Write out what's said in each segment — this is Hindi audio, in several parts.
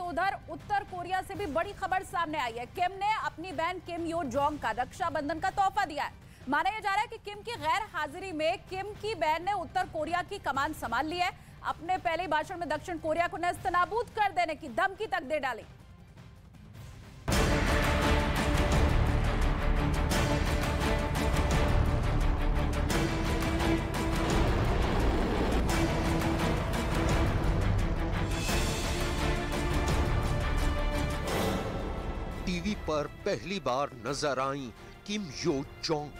तो उधर उत्तर कोरिया से भी बड़ी खबर सामने आई है। किम ने अपनी बहन किम यो जोंग का रक्षाबंधन का तोहफा दिया है। माना यह जा रहा है कि किम की गैर हाजिरी में किम की बहन ने उत्तर कोरिया की कमान संभाल ली है। अपने पहले भाषण में दक्षिण कोरिया को नेस्तनाबूद कर देने की धमकी तक दे डाली। टीवी पर पहली बार नजर आई किम Yo Jong.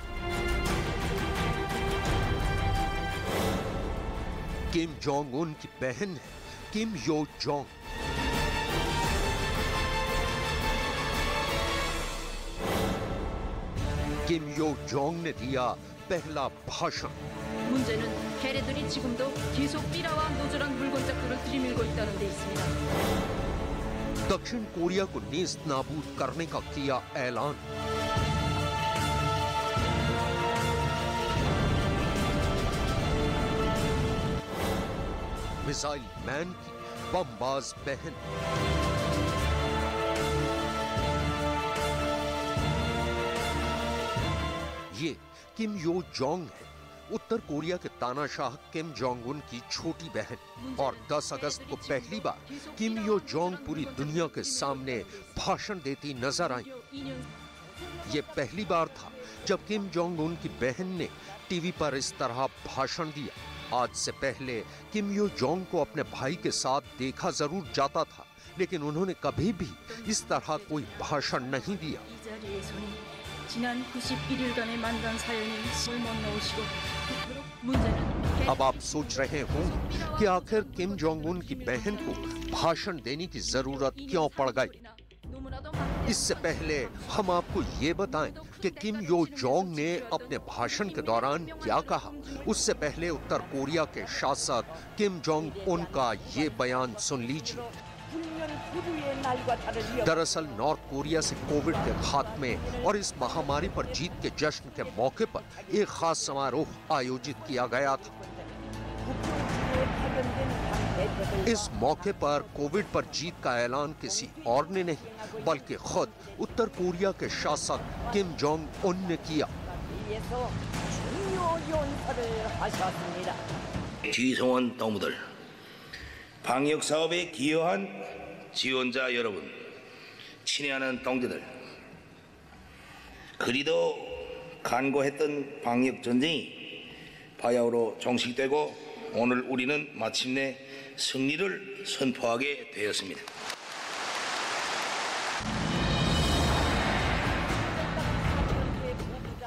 Kim Jong Un की बहन है, किम यो जोंग। किम यो जोंग ने दिया पहला भाषण। 문제는 걔네들이 지금도 계속 삐라와 노조란 물건짝들을 들이밀고 있다는 데 있습니다. दक्षिण कोरिया को नेस्त नाबूद करने का किया ऐलान। मिसाइल मैन की बमबाज बहन। ये किम यो जोंग है, उत्तर कोरिया के तानाशाह किम जोंग उन की छोटी बहन। और 10 अगस्त को पहली बार किम यो जोंग पूरी दुनिया के सामने भाषण देती नजर आई। ये पहली बार था जब किम जोंग उन की बहन ने टीवी पर इस तरह भाषण दिया। आज से पहले किम यो जोंग को अपने भाई के साथ देखा जरूर जाता था, लेकिन उन्होंने कभी भी इस तरह कोई भाषण नहीं दिया। 지난 91일간의 만난 사연이 술못 넣으시고 अब आप सोच रहे होंगे कि आखिर किम जोंग उन की बहन को भाषण देने की जरूरत क्यों पड़ गई। इससे पहले हम आपको ये बताएं कि किम यो जोंग ने अपने भाषण के दौरान क्या कहा। उससे पहले उत्तर कोरिया के शासक किम जोंग उन का ये बयान सुन लीजिए। दरअसल नॉर्थ कोरिया से कोविड के खात्मे और इस महामारी पर जीत के जश्न के मौके पर एक खास समारोह आयोजित किया गया था। इस मौके पर कोविड पर जीत का ऐलान किसी और ने नहीं, बल्कि खुद उत्तर कोरिया के शासक किम जोंग उन ने किया। 지성원 동무들, 방역 사업에 기여한 지원자 여러분, 친애하는 동지들, 그리도 간고했던 방역 전쟁이 바야흐로 종식되고 오늘 우리는 마침내 승리를 선포하게 되었습니다.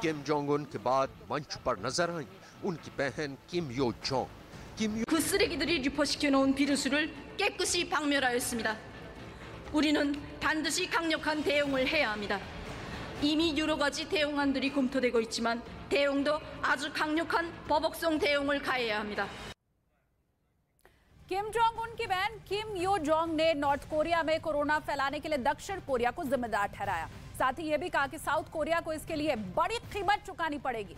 किम जोंग उन के बाद मंच पर नजर आई उनकी बहन किम Yo Jong. 그 쓰레기들이 유포시켜놓은 비루스를 깨끗이 박멸하였습니다. 우리는 반드시 강력한 대응을 해야 합니다. 이미 여러 가지 대응안들이 검토되고 있지만 대응도 아주 강력한 버벅성 대응을 가해야 합니다. Kim Jong Un की बहन किम यो जोंग ने नॉर्थ कोरिया में कोरोना फैलाने के लिए दक्षिण कोरिया को जिम्मेदार ठहराया। साथ ही यह भी कहा कि साउथ कोरिया को इसके लिए बड़ी कीमत चुकानी पड़ेगी।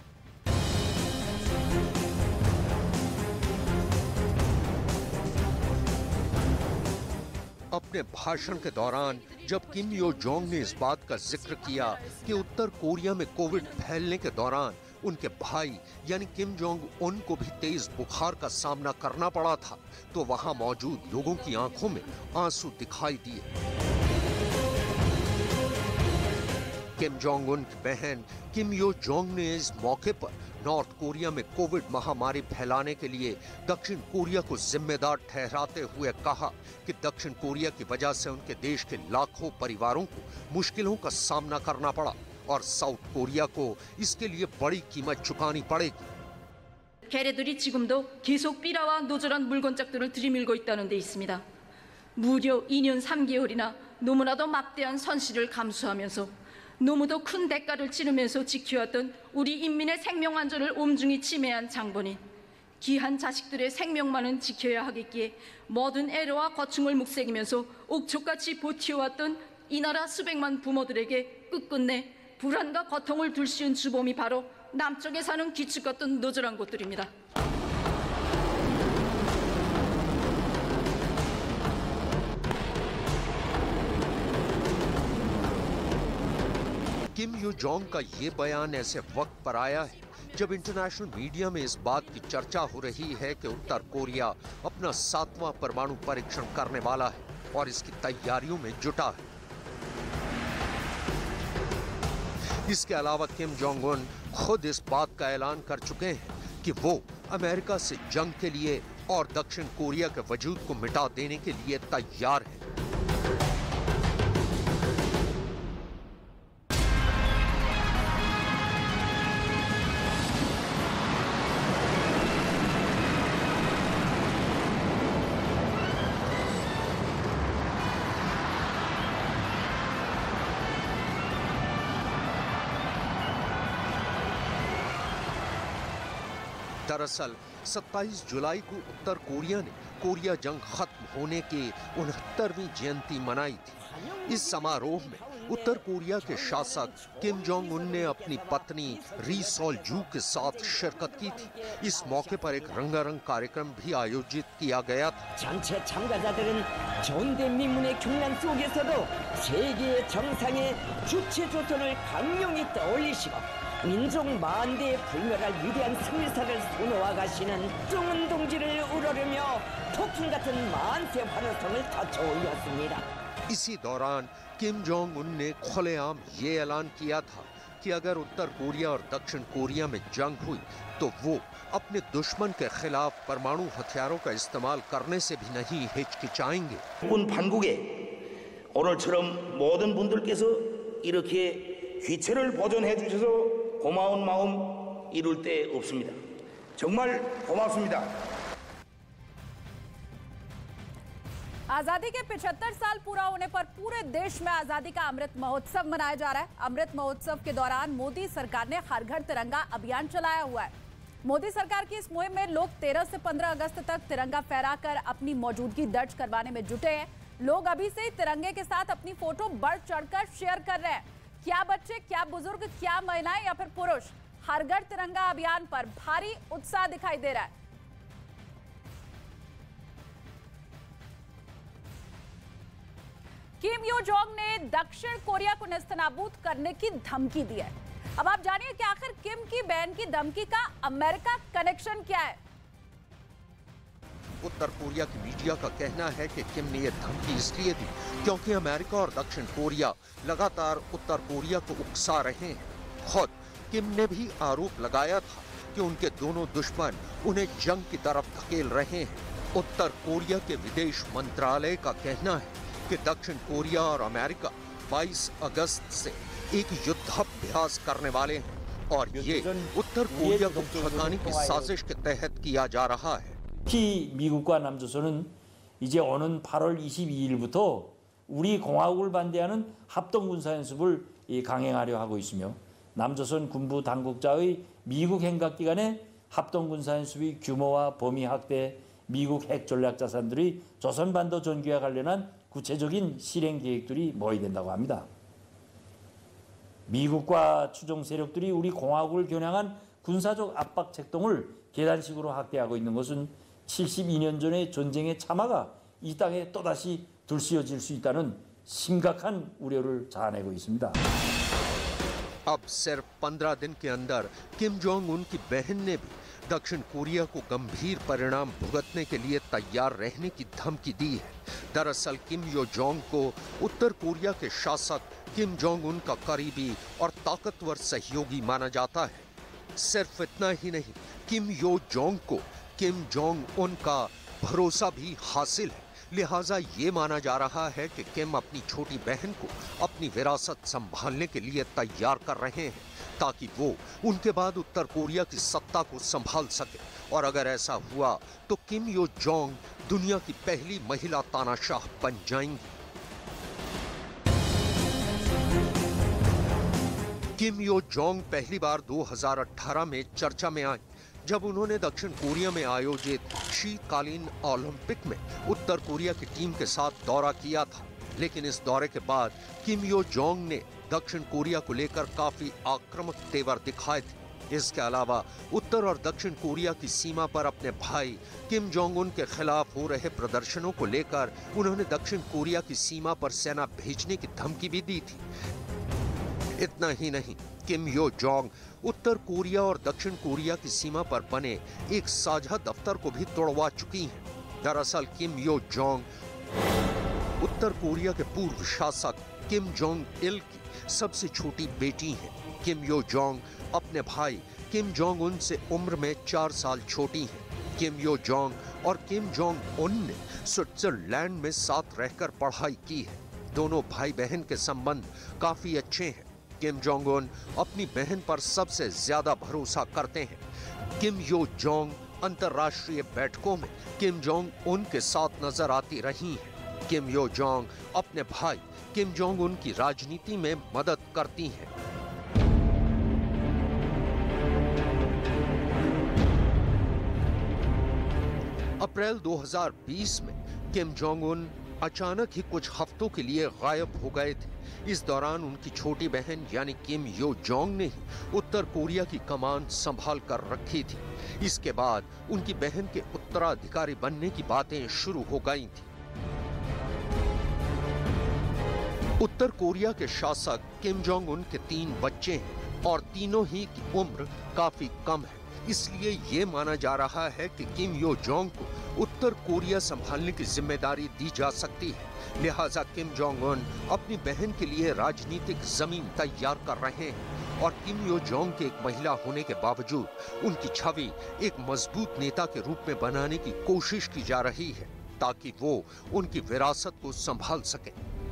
अपने भाषण के दौरान जब किम यो जोंग ने इस बात का जिक्र किया कि उत्तर कोरिया में कोविड फैलने के दौरान उनके भाई यानी किम जोंग उन को भी तेज बुखार का सामना करना पड़ा था, तो वहां मौजूद लोगों की आंखों में आंसू दिखाई दिए। किम जोंग उन की बहन किम यो जोंग ने इस मौके पर नॉर्थ कोरिया में कोविड महामारी फैलाने के लिए दक्षिण कोरिया को जिम्मेदार ठहराते हुए कहा कि दक्षिण कोरिया की वजह से उनके देश के लाखों परिवारों को मुश्किलों का सामना करना पड़ा और साउथ कोरिया को इसके लिए बड़ी कीमत चुकानी पड़ेगी। 걔네들이 지금도 계속 삐라와 노조란 물건짝들을 들이밀고 있다는 데 있습니다. 무려 2년 3개월이나 너무나도 막대한 손실을 감수하면서 너무도 큰 대가를 치르면서 지켜왔던 우리 인민의 생명 안전을 엄중히 침해한 장본인, 귀한 자식들의 생명만은 지켜야 하겠기에 모든 애로와 고충을 묵새기면서 옥초같이 버텨왔던 이 나라 수백만 부모들에게 끝끝내 불안과 고통을 둘씌운 주범이 바로 남쪽에 사는 기축 같은 노조란 곳들입니다. किम यो जोंग का ये बयान ऐसे वक्त पर आया है जब इंटरनेशनल मीडिया में इस बात की चर्चा हो रही है कि उत्तर कोरिया अपना 7वां परमाणु परीक्षण करने वाला है और इसकी तैयारियों में जुटा है। इसके अलावा किम जोंग उन खुद इस बात का ऐलान कर चुके हैं कि वो अमेरिका से जंग के लिए और दक्षिण कोरिया के वजूद को मिटा देने के लिए तैयार है। दरअसल 27 जुलाई को उत्तर कोरिया ने कोरिया जंग खत्म होने की 69वीं जयंती मनाई थी। इस समारोह में उत्तर कोरिया के शासक किम जोंग उन ने अपनी पत्नी री सोल जू के साथ शिरकत की थी। इस मौके पर एक रंगारंग कार्यक्रम भी आयोजित किया गया था। 전체 참가자들은 전대미문의 경란 속에서도 세계의 정상의 주체 조선을 강용히 떠올리시고 민족 만대에 불멸할 위대한 승리사를 소노와 가시는 정은 동지를 우러르며 폭풍 같은 만세 환호성을 터쳐 올렸습니다. इसी दौरान किम जोंग उन ने खुलेआम ये ऐलान किया था कि अगर उत्तर कोरिया और दक्षिण कोरिया में जंग हुई तो वो अपने दुश्मन के खिलाफ परमाणु हथियारों का इस्तेमाल करने से भी नहीं हिचकिचाएंगे। 군 반국에 오늘처럼 모든 분들께서 이렇게 귀체를 보존해 주셔서 고마운 마음 이룰 데 없습니다. 정말 고맙습니다. आजादी के 75 साल पूरा होने पर पूरे देश में आजादी का अमृत महोत्सव मनाया जा रहा है। अमृत महोत्सव के दौरान मोदी सरकार ने हर घर तिरंगा अभियान चलाया हुआ है। मोदी सरकार की इस मुहिम में लोग 13 से 15 अगस्त तक तिरंगा फहराकर अपनी मौजूदगी दर्ज करवाने में जुटे हैं। लोग अभी से ही तिरंगे के साथ अपनी फोटो बढ़ चढ़कर शेयर कर रहे हैं। क्या बच्चे, क्या बुजुर्ग, क्या महिलाएं या फिर पुरुष, हर घर तिरंगा अभियान पर भारी उत्साह दिखाई दे रहा है। किम यो जोंग ने दक्षिण कोरिया को नेस्तनाबूद करने की धमकी दी है। अब आप जानिए कि आखिर किम की बहन की धमकी का अमेरिका कनेक्शन क्या है। उत्तर कोरिया की मीडिया का कहना है कि किम ने यह धमकी इसलिए दी क्योंकि अमेरिका और दक्षिण कोरिया लगातार उत्तर कोरिया को उकसा रहे हैं। खुद किम ने भी आरोप लगाया था कि उनके दोनों दुश्मन उन्हें जंग की तरफ धकेल रहे हैं। उत्तर कोरिया के विदेश मंत्रालय का कहना है कि दक्षिण कोरिया और अमेरिका 22 अगस्त से एक युद्धाभ्यास करने वाले हैं और ये उत्तर कोरिया को भगाने की साजिश के तहत किया जा रहा है। 특히 미국과 남조선은 이제 오는 8월 22일부터 우리 공화국을 반대하는 합동군사연습을 강행하려 하고 있으며 남조선 군부 당국자의 미국 행각기관의 합동군사연습의 규모와 범위 확대, 미국 핵 전략자산들의 조선반도 전개와 관련한 구체적인 실행 계획들이 모의된다고 합니다. 미국과 추종 세력들이 우리 공화국을 겨냥한 군사적 압박 책동을 계단식으로 확대하고 있는 것은 72년 전의 전쟁의 참화가 이 땅에 또다시 들쑤여질 수 있다는 심각한 우려를 자아내고 있습니다. अब सिर्फ 15 दिन के अंदर किम जोंग उन की बहन ने भी दक्षिण कोरिया को गंभीर परिणाम भुगतने के लिए तैयार रहने की धमकी दी है। दरअसल किम यो जोंग को उत्तर कोरिया के शासक किम जोंग उन का करीबी और ताकतवर सहयोगी माना जाता है। सिर्फ इतना ही नहीं, किम यो जोंग को किम जोंग उन का भरोसा भी हासिल है। लिहाजा ये माना जा रहा है कि किम अपनी छोटी बहन को अपनी विरासत संभालने के लिए तैयार कर रहे हैं ताकि वो उनके बाद उत्तर कोरिया की सत्ता को संभाल सके। और अगर ऐसा हुआ तो किम यो जोंग दुनिया की पहली महिला तानाशाह बन जाएंगी। किम यो जोंग पहली बार 2018 में चर्चा में आई जब उन्होंने दक्षिण कोरिया में आयोजित शीतकालीन ओलंपिक में उत्तर कोरिया की टीम के साथ दौरा किया था। लेकिन इस दौरे के बाद किम यो जोंग ने दक्षिण कोरिया को लेकर काफी आक्रामक तेवर दिखाए थे। इसके अलावा उत्तर और दक्षिण कोरिया की सीमा पर अपने भाई किम जोंग उन के खिलाफ हो रहे प्रदर्शनों को लेकर उन्होंने दक्षिण कोरिया की सीमा पर सेना भेजने की धमकी भी दी थी। इतना ही नहीं, किम यो जोंग उत्तर कोरिया और दक्षिण कोरिया की सीमा पर बने एक साझा दफ्तर को भी तोड़वा चुकी हैं। दरअसल किम यो जोंग उत्तर कोरिया के पूर्व शासक किम जोंग इल की सबसे छोटी बेटी हैं। किम यो जोंग अपने भाई किम जोंग उन से उम्र में 4 साल छोटी हैं। किम यो जोंग और किम जोंग उन ने स्विट्जरलैंड में साथ रहकर पढ़ाई की है। दोनों भाई बहन के संबंध काफी अच्छे हैं। किम जोंग उन अपनी बहन पर सबसे ज्यादा भरोसा करते हैं। किम यो जोंग अंतर्राष्ट्रीय बैठकों में किम जोंग उन के साथ नजर आती रही हैं। किम यो जोंग अपने भाई किम जोंग उन की राजनीति में मदद करती हैं। अप्रैल 2020 में किम जोंग उन अचानक ही कुछ हफ्तों के लिए गायब हो गए थे। इस दौरान उनकी छोटी बहन यानी किम यो जोंग ने ही उत्तर कोरिया की कमान संभाल कर रखी थी। इसके बाद उनकी बहन के उत्तराधिकारी बनने की बातें शुरू हो गई थी। उत्तर कोरिया के शासक किम जोंग उन के 3 बच्चे हैं और तीनों ही की उम्र काफी कम है। इसलिए ये माना जा रहा है कि किम यो जोंग को उत्तर कोरिया संभालने की जिम्मेदारी दी जा सकती है। लिहाजा किम जोंग उन अपनी बहन के लिए राजनीतिक जमीन तैयार कर रहे हैं और किम यो जोंग के एक महिला होने के बावजूद उनकी छवि एक मजबूत नेता के रूप में बनाने की कोशिश की जा रही है ताकि वो उनकी विरासत को संभाल सके।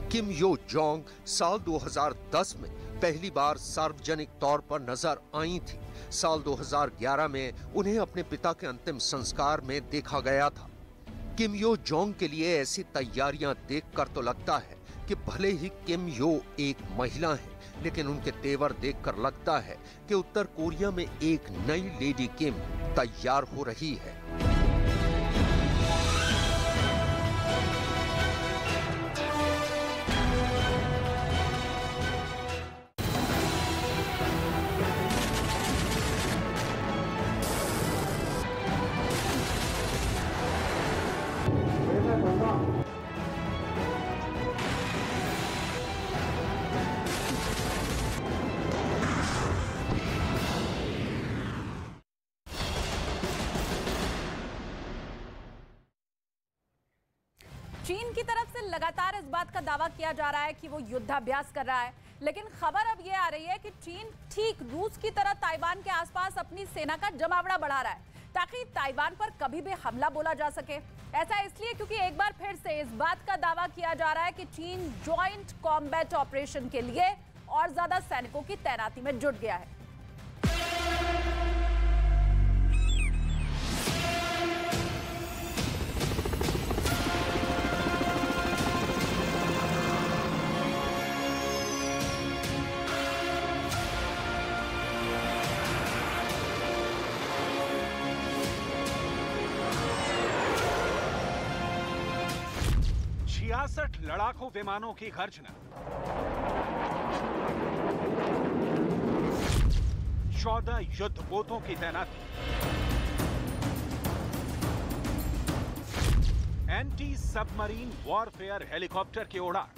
किम यो जोंग साल 2010 में पहली बार सार्वजनिक तौर पर नजर आई थी। साल 2011 में उन्हें अपने पिता के अंतिम संस्कार में देखा गया था। किम यो जोंग के लिए ऐसी तैयारियां देखकर तो लगता है कि भले ही किम यो एक महिला है, लेकिन उनके तेवर देखकर लगता है कि उत्तर कोरिया में एक नई लेडी किम तैयार हो रही है। चीन की तरफ से लगातार इस बात का दावा किया जा रहा है कि वो युद्धाभ्यास कर रहा है, लेकिन खबर अब ये आ रही है कि चीन ठीक रूस की तरह ताइवान के आसपास अपनी सेना का जमावड़ा बढ़ा रहा है ताकि ताइवान पर कभी भी हमला बोला जा सके। ऐसा इसलिए क्योंकि एक बार फिर से इस बात का दावा किया जा रहा है कि चीन जॉइंट कॉम्बैट ऑपरेशन के लिए और ज्यादा सैनिकों की तैनाती में जुट गया है। लड़ाकू विमानों की गर्जना, 14 युद्धपोतों की तैनाती, एंटी सबमरीन वॉरफेयर हेलीकॉप्टर की उड़ान,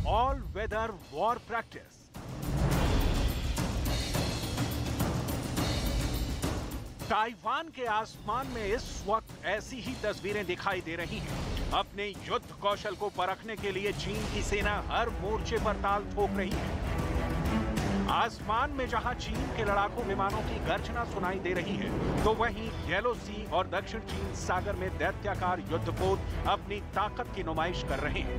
all weather war practice. Taiwan के आसमान में इस वक्त ऐसी ही तस्वीरें दिखाई दे रही हैं। अपने युद्ध कौशल को परखने के लिए चीन की सेना हर मोर्चे पर ताल ठोक रही है। आसमान में जहां चीन के लड़ाकू विमानों की गर्जना सुनाई दे रही है, तो वहीं येलो सी और दक्षिण चीन सागर में दैत्याकार युद्धपोत अपनी ताकत की नुमाइश कर रहे हैं।